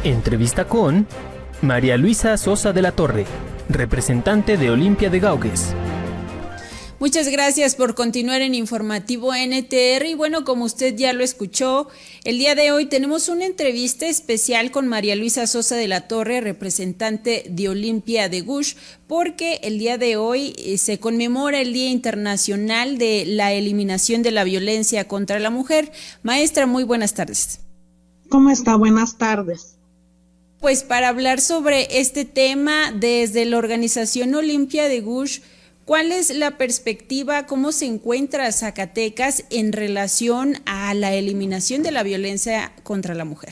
Entrevista con María Luisa Sosa de la Torre, representante de Olimpia de Gaugues. Muchas gracias por continuar en Informativo NTR y bueno, como usted ya lo escuchó, el día de hoy tenemos una entrevista especial con María Luisa Sosa de la Torre, representante de Olimpia de Gaugues, porque el día de hoy se conmemora el Día Internacional de la Eliminación de la Violencia contra la Mujer. Maestra, muy buenas tardes. ¿Cómo está? Buenas tardes. Pues para hablar sobre este tema desde la organización Olimpia de Gaugues, ¿cuál es la perspectiva, cómo se encuentra Zacatecas en relación a la eliminación de la violencia contra la mujer?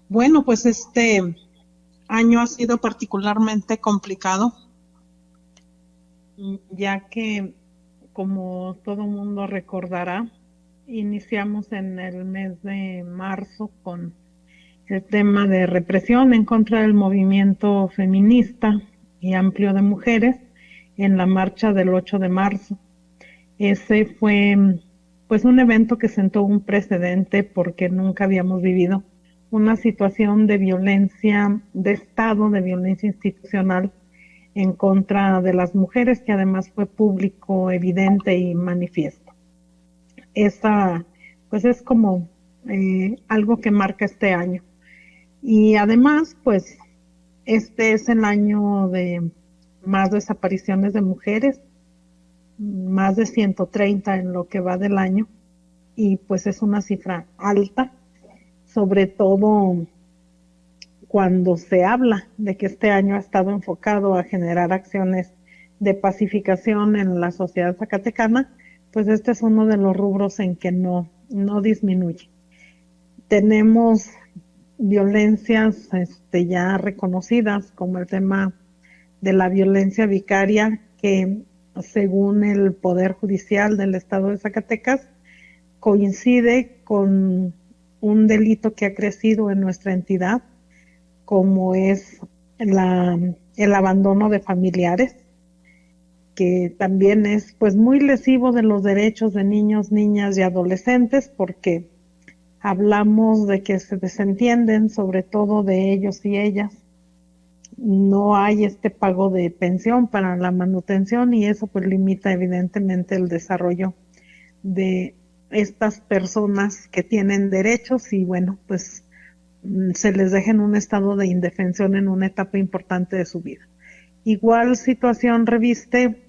Bueno, pues este año ha sido particularmente complicado, ya que, como todo mundo recordará, iniciamos en el mes de marzo con el tema de represión en contra del movimiento feminista y amplio de mujeres en la marcha del 8 de marzo. Ese fue pues un evento que sentó un precedente porque nunca habíamos vivido una situación de violencia de Estado, de violencia institucional en contra de las mujeres, que además fue público, evidente y manifiesto. Esa pues es como algo que marca este año. Y además, pues, este es el año de más desapariciones de mujeres, más de 130 en lo que va del año, y pues es una cifra alta, sobre todo cuando se habla de que este año ha estado enfocado a generar acciones de pacificación en la sociedad zacatecana, pues este es uno de los rubros en que no disminuye. Tenemos violencias ya reconocidas, como el tema de la violencia vicaria, que según el Poder Judicial del Estado de Zacatecas coincide con un delito que ha crecido en nuestra entidad, como es el abandono de familiares, que también es pues muy lesivo de los derechos de niños, niñas y adolescentes, porque hablamos de que se desentienden sobre todo de ellos y ellas. No hay este pago de pensión para la manutención y eso pues limita evidentemente el desarrollo de estas personas que tienen derechos y bueno, pues se les deja en un estado de indefensión en una etapa importante de su vida. Igual situación reviste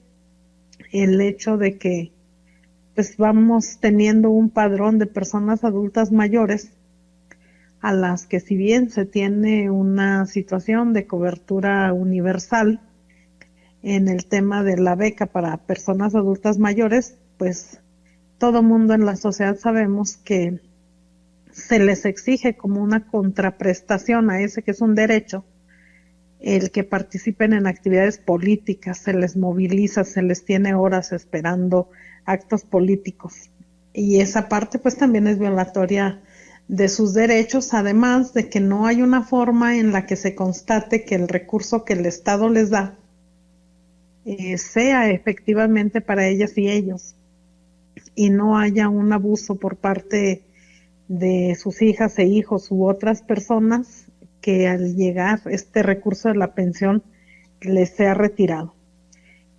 el hecho de que pues vamos teniendo un padrón de personas adultas mayores a las que, si bien se tiene una situación de cobertura universal en el tema de la beca para personas adultas mayores, pues todo mundo en la sociedad sabemos que se les exige como una contraprestación a ese que es un derecho, el que participen en actividades políticas, se les moviliza, se les tiene horas esperando actos políticos. Y esa parte pues también es violatoria de sus derechos, además de que no hay una forma en la que se constate que el recurso que el Estado les da sea efectivamente para ellas y ellos, y no haya un abuso por parte de sus hijas e hijos u otras personas que al llegar este recurso de la pensión les sea retirado.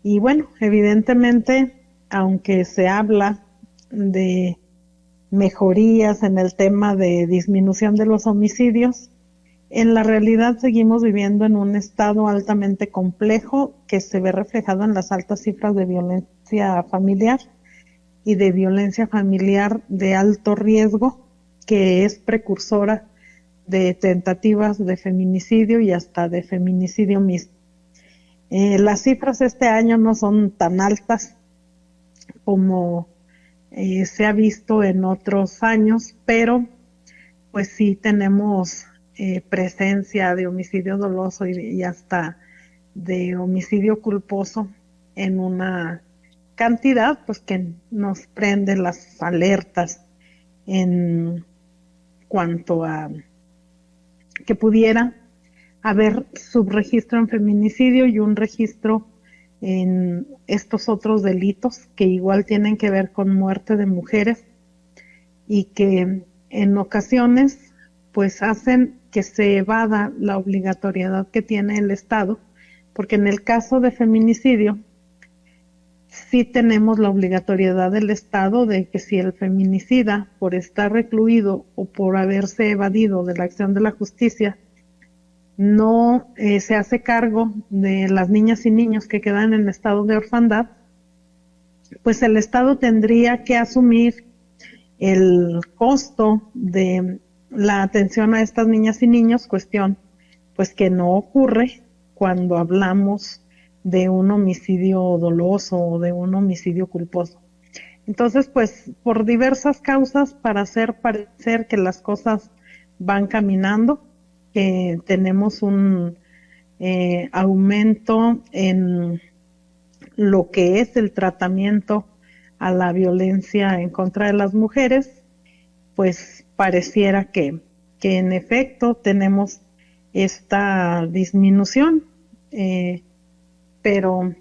Y bueno, evidentemente, aunque se habla de mejorías en el tema de disminución de los homicidios, en la realidad seguimos viviendo en un estado altamente complejo que se ve reflejado en las altas cifras de violencia familiar y de violencia familiar de alto riesgo, que es precursora de tentativas de feminicidio y hasta de feminicidio mismo. Las cifras este año no son tan altas como se ha visto en otros años, pero pues sí tenemos presencia de homicidio doloso y hasta de homicidio culposo en una cantidad pues que nos prende las alertas en cuanto a que pudiera haber subregistro en feminicidio y un registro en estos otros delitos que igual tienen que ver con muerte de mujeres y que en ocasiones pues hacen que se evada la obligatoriedad que tiene el Estado, porque en el caso de feminicidio, sí tenemos la obligatoriedad del Estado de que si el feminicida, por estar recluido o por haberse evadido de la acción de la justicia, no se hace cargo de las niñas y niños que quedan en estado de orfandad, pues el Estado tendría que asumir el costo de la atención a estas niñas y niños, cuestión pues que no ocurre cuando hablamos de un homicidio doloso o de un homicidio culposo. Entonces, pues por diversas causas, para hacer parecer que las cosas van caminando, que tenemos un aumento en lo que es el tratamiento a la violencia en contra de las mujeres, pues pareciera que en efecto tenemos esta disminución, pero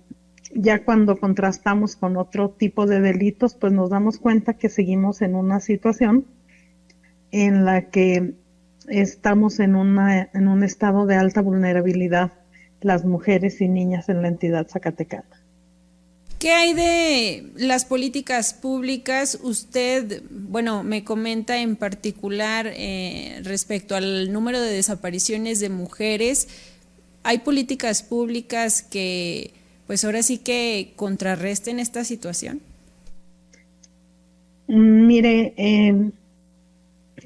ya cuando contrastamos con otro tipo de delitos, pues nos damos cuenta que seguimos en una situación en la que estamos en un estado de alta vulnerabilidad las mujeres y niñas en la entidad zacatecana. ¿Qué hay de las políticas públicas? Usted, bueno, me comenta en particular respecto al número de desapariciones de mujeres. ¿Hay políticas públicas que, pues ahora sí que contrarresten esta situación? Mire,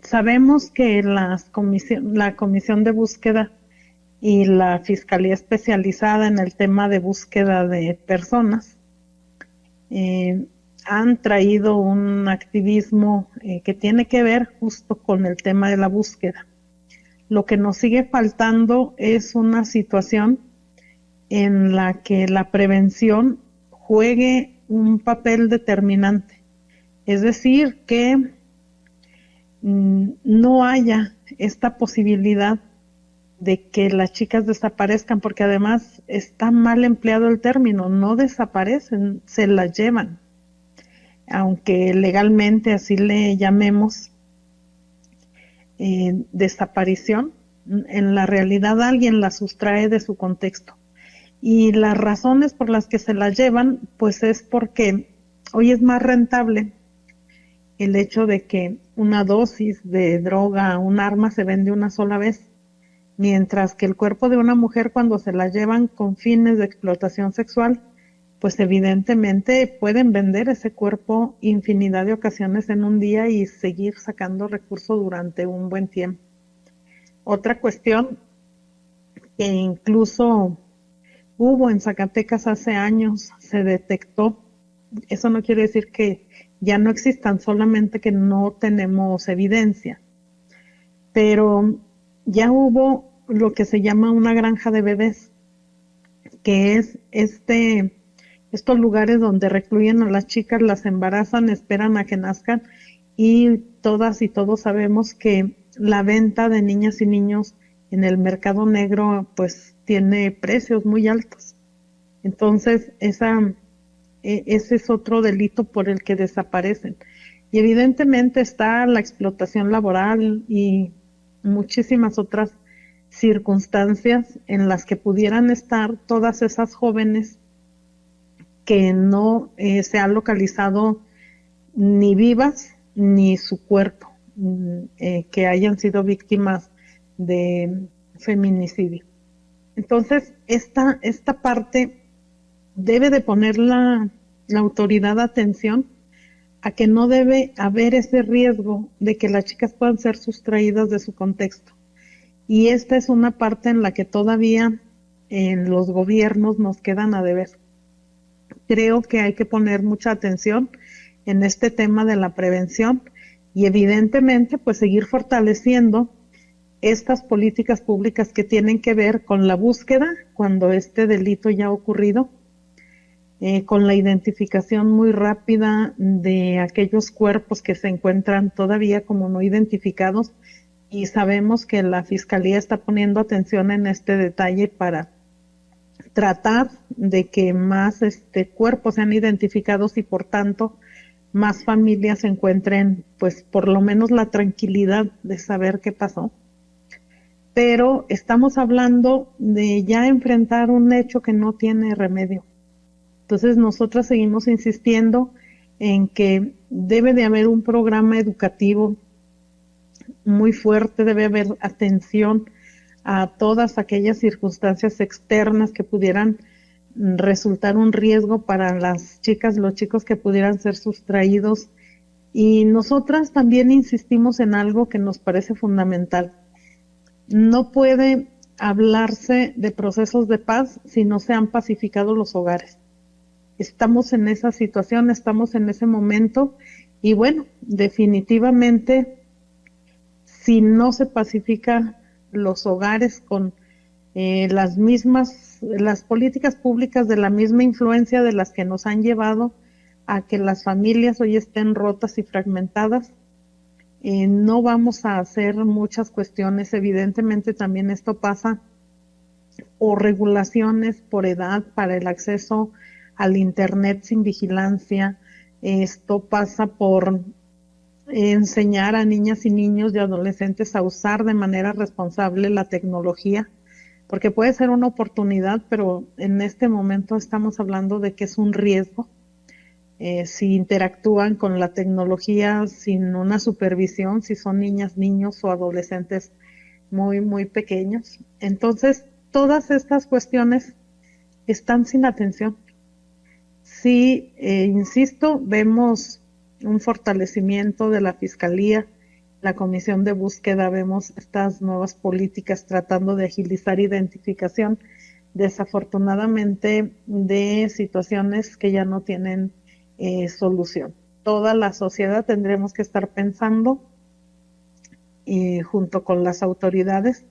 sabemos que la Comisión de Búsqueda y la Fiscalía Especializada en el tema de búsqueda de personas han traído un activismo que tiene que ver justo con el tema de la búsqueda. Lo que nos sigue faltando es una situación en la que la prevención juegue un papel determinante. Es decir, que no haya esta posibilidad de que las chicas desaparezcan, porque además está mal empleado el término, no desaparecen, se las llevan. Aunque legalmente así le llamemos desaparición, en la realidad alguien la sustrae de su contexto. Y las razones por las que se las llevan, pues es porque hoy es más rentable el hecho de que una dosis de droga, un arma se vende una sola vez, mientras que el cuerpo de una mujer cuando se la llevan con fines de explotación sexual, pues evidentemente pueden vender ese cuerpo infinidad de ocasiones en un día y seguir sacando recursos durante un buen tiempo. Otra cuestión que incluso hubo en Zacatecas hace años, se detectó, eso no quiere decir que ya no existan, solamente que no tenemos evidencia, pero ya hubo lo que se llama una granja de bebés, que es estos lugares donde recluyen a las chicas, las embarazan, esperan a que nazcan, y todas y todos sabemos que la venta de niñas y niños en el mercado negro pues tiene precios muy altos. Entonces ese es otro delito por el que desaparecen. Y evidentemente está la explotación laboral y muchísimas otras circunstancias en las que pudieran estar todas esas jóvenes que no se han localizado ni vivas ni su cuerpo, que hayan sido víctimas de feminicidio. Entonces, esta parte debe de poner la autoridad atención a que no debe haber ese riesgo de que las chicas puedan ser sustraídas de su contexto. Y esta es una parte en la que todavía en los gobiernos nos quedan a deber. Creo que hay que poner mucha atención en este tema de la prevención y evidentemente pues seguir fortaleciendo estas políticas públicas que tienen que ver con la búsqueda cuando este delito ya ha ocurrido, con la identificación muy rápida de aquellos cuerpos que se encuentran todavía como no identificados, y sabemos que la Fiscalía está poniendo atención en este detalle para tratar de que más cuerpos sean identificados y por tanto más familias encuentren, pues, por lo menos la tranquilidad de saber qué pasó. Pero estamos hablando de ya enfrentar un hecho que no tiene remedio. Entonces nosotras seguimos insistiendo en que debe de haber un programa educativo muy fuerte, debe haber atención a todas aquellas circunstancias externas que pudieran resultar un riesgo para las chicas, los chicos que pudieran ser sustraídos. Y nosotras también insistimos en algo que nos parece fundamental. No puede hablarse de procesos de paz si no se han pacificado los hogares. Estamos en esa situación, estamos en ese momento y bueno, definitivamente si no se pacifican los hogares con las políticas públicas de la misma influencia de las que nos han llevado a que las familias hoy estén rotas y fragmentadas, no vamos a hacer muchas cuestiones. Evidentemente también esto pasa por regulaciones por edad para el acceso al internet sin vigilancia. Esto pasa por enseñar a niñas y niños y adolescentes a usar de manera responsable la tecnología, porque puede ser una oportunidad, pero en este momento estamos hablando de que es un riesgo. Si interactúan con la tecnología sin una supervisión, si son niñas, niños o adolescentes muy, muy pequeños. Entonces, todas estas cuestiones están sin atención. Sí, insisto, vemos un fortalecimiento de la Fiscalía, la Comisión de Búsqueda, vemos estas nuevas políticas tratando de agilizar identificación, desafortunadamente, de situaciones que ya no tienen solución. Toda la sociedad tendremos que estar pensando, junto con las autoridades,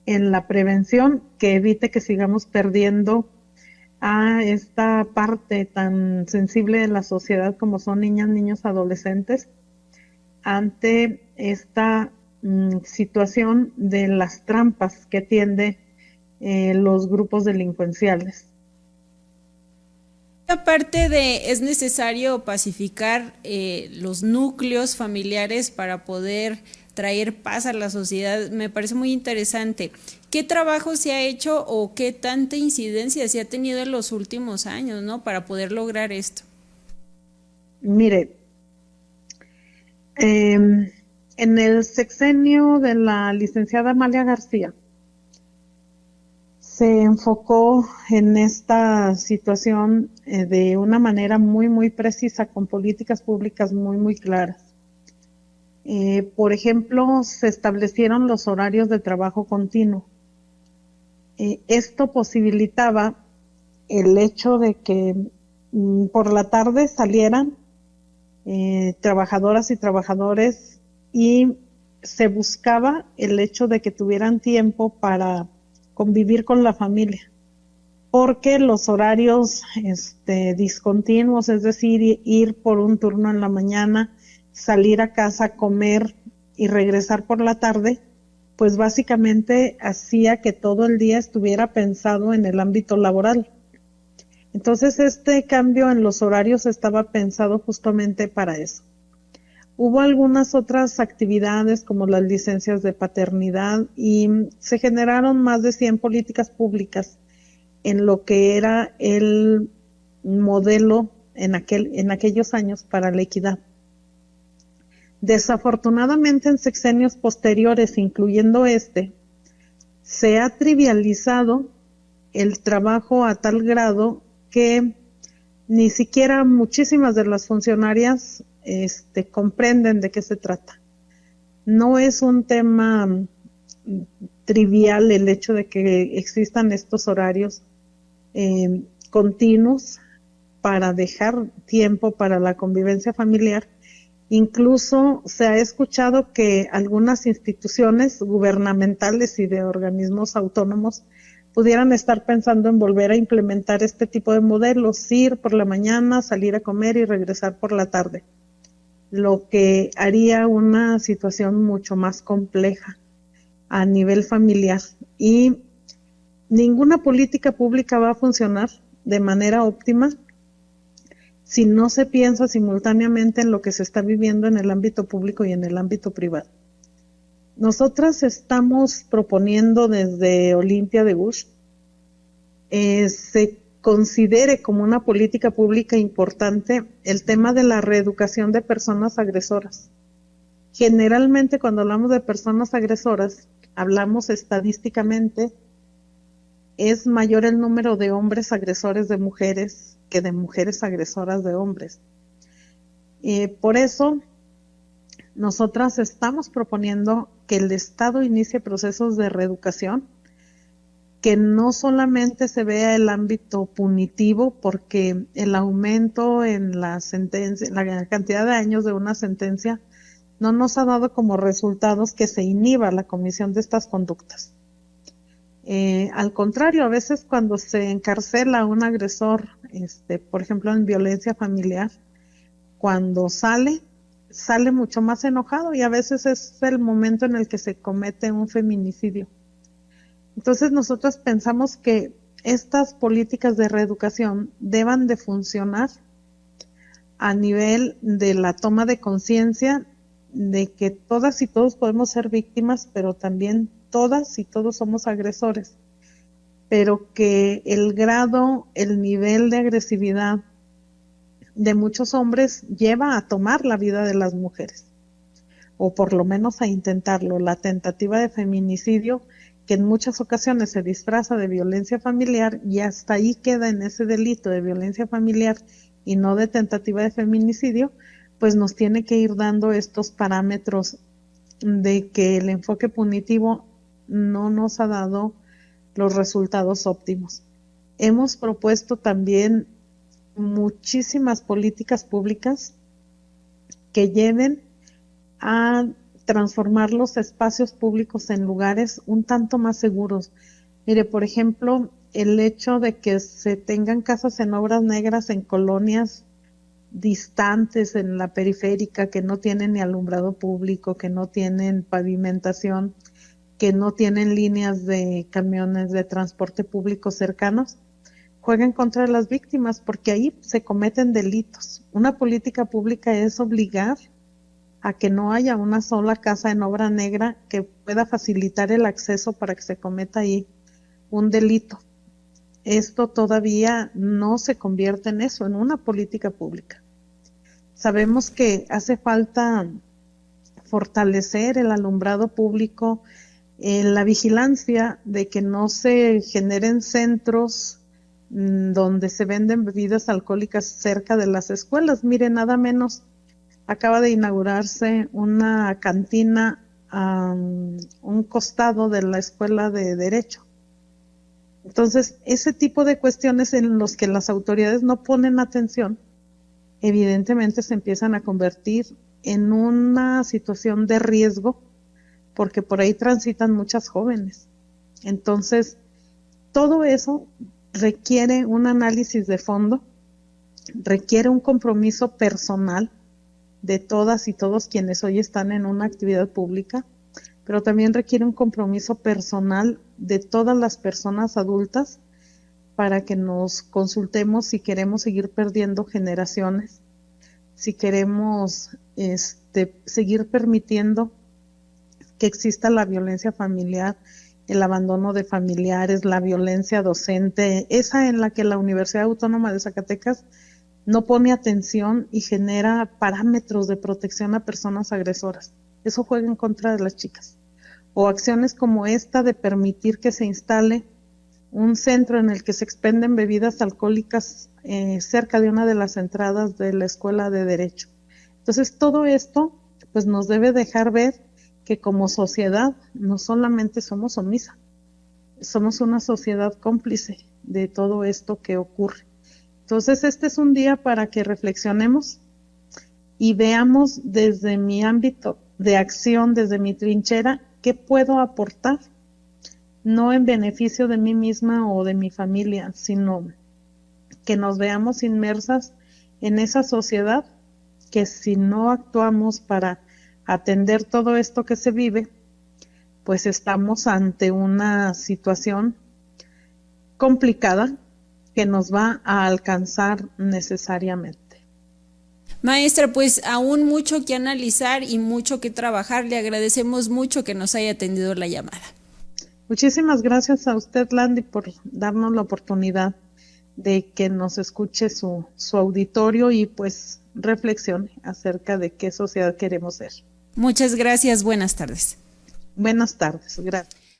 en la prevención que evite que sigamos perdiendo a esta parte tan sensible de la sociedad como son niñas, niños, adolescentes, ante esta situación de las trampas que tienden los grupos delincuenciales. Aparte de, es necesario pacificar los núcleos familiares para poder traer paz a la sociedad. Me parece muy interesante. ¿Qué trabajo se ha hecho o qué tanta incidencia se ha tenido en los últimos años, ¿no?, para poder lograr esto? Mire, en el sexenio de la licenciada Amalia García, se enfocó en esta situación de una manera muy, muy precisa, con políticas públicas muy, muy claras. Por ejemplo, se establecieron los horarios de trabajo continuo. Esto posibilitaba el hecho de que por la tarde salieran trabajadoras y trabajadores y se buscaba el hecho de que tuvieran tiempo para convivir con la familia, porque los horarios discontinuos, es decir, ir por un turno en la mañana, salir a casa, comer y regresar por la tarde, pues básicamente hacía que todo el día estuviera pensado en el ámbito laboral. Entonces este cambio en los horarios estaba pensado justamente para eso. Hubo algunas otras actividades como las licencias de paternidad y se generaron más de 100 políticas públicas en lo que era el modelo en aquellos años para la equidad. Desafortunadamente en sexenios posteriores, incluyendo se ha trivializado el trabajo a tal grado que ni siquiera muchísimas de las funcionarias comprenden de qué se trata. No es un tema trivial el hecho de que existan estos horarios continuos para dejar tiempo para la convivencia familiar. Incluso se ha escuchado que algunas instituciones gubernamentales y de organismos autónomos pudieran estar pensando en volver a implementar este tipo de modelos, ir por la mañana, salir a comer y regresar por la tarde, lo que haría una situación mucho más compleja a nivel familiar. Y ninguna política pública va a funcionar de manera óptima si no se piensa simultáneamente en lo que se está viviendo en el ámbito público y en el ámbito privado. Nosotras estamos proponiendo desde Olimpia de Bush se considere como una política pública importante el tema de la reeducación de personas agresoras. Generalmente cuando hablamos de personas agresoras, hablamos estadísticamente, es mayor el número de hombres agresores de mujeres que de mujeres agresoras de hombres. Por eso, nosotras estamos proponiendo que el Estado inicie procesos de reeducación, que no solamente se vea el ámbito punitivo, porque el aumento en la sentencia, la cantidad de años de una sentencia, no nos ha dado como resultados que se inhiba la comisión de estas conductas. Al contrario, a veces cuando se encarcela a un agresor, por ejemplo en violencia familiar, cuando sale mucho más enojado y a veces es el momento en el que se comete un feminicidio. Entonces nosotros pensamos que estas políticas de reeducación deban de funcionar a nivel de la toma de conciencia de que todas y todos podemos ser víctimas, pero también todas y todos somos agresores, pero que el grado, el nivel de agresividad de muchos hombres lleva a tomar la vida de las mujeres, o por lo menos a intentarlo. La tentativa de feminicidio, que en muchas ocasiones se disfraza de violencia familiar y hasta ahí queda en ese delito de violencia familiar y no de tentativa de feminicidio, pues nos tiene que ir dando estos parámetros de que el enfoque punitivo no nos ha dado los resultados óptimos. Hemos propuesto también muchísimas políticas públicas que lleven a transformar los espacios públicos en lugares un tanto más seguros. Mire, por ejemplo, el hecho de que se tengan casas en obras negras en colonias distantes en la periférica, que no tienen ni alumbrado público, que no tienen pavimentación, que no tienen líneas de camiones de transporte público cercanos, juega en contra de las víctimas porque ahí se cometen delitos. Una política pública es obligar a que no haya una sola casa en obra negra que pueda facilitar el acceso para que se cometa ahí un delito. Esto todavía no se convierte en eso, en una política pública. Sabemos que hace falta fortalecer el alumbrado público, la vigilancia de que no se generen centros donde se venden bebidas alcohólicas cerca de las escuelas. Mire, nada menos acaba de inaugurarse una cantina a un costado de la Escuela de Derecho. Entonces, ese tipo de cuestiones en los que las autoridades no ponen atención, evidentemente se empiezan a convertir en una situación de riesgo, porque por ahí transitan muchas jóvenes. Entonces, todo eso requiere un análisis de fondo, requiere un compromiso personal de todas y todos quienes hoy están en una actividad pública, pero también requiere un compromiso personal de todas las personas adultas para que nos consultemos si queremos seguir perdiendo generaciones, si queremos seguir permitiendo que exista la violencia familiar, el abandono de familiares, la violencia docente, esa en la que la Universidad Autónoma de Zacatecas no pone atención y genera parámetros de protección a personas agresoras. Eso juega en contra de las chicas. O acciones como esta de permitir que se instale un centro en el que se expenden bebidas alcohólicas cerca de una de las entradas de la Escuela de Derecho. Entonces, todo esto pues nos debe dejar ver que como sociedad no solamente somos omisa, somos una sociedad cómplice de todo esto que ocurre. Entonces, este es un día para que reflexionemos y veamos desde mi ámbito de acción, desde mi trinchera, qué puedo aportar, no en beneficio de mí misma o de mi familia, sino que nos veamos inmersas en esa sociedad que si no actuamos para atender todo esto que se vive, pues estamos ante una situación complicada que nos va a alcanzar necesariamente. Maestra, pues aún mucho que analizar y mucho que trabajar. Le agradecemos mucho que nos haya atendido la llamada. Muchísimas gracias a usted, Landy, por darnos la oportunidad de que nos escuche su auditorio y pues reflexione acerca de qué sociedad queremos ser. Muchas gracias, buenas tardes. Buenas tardes, gracias.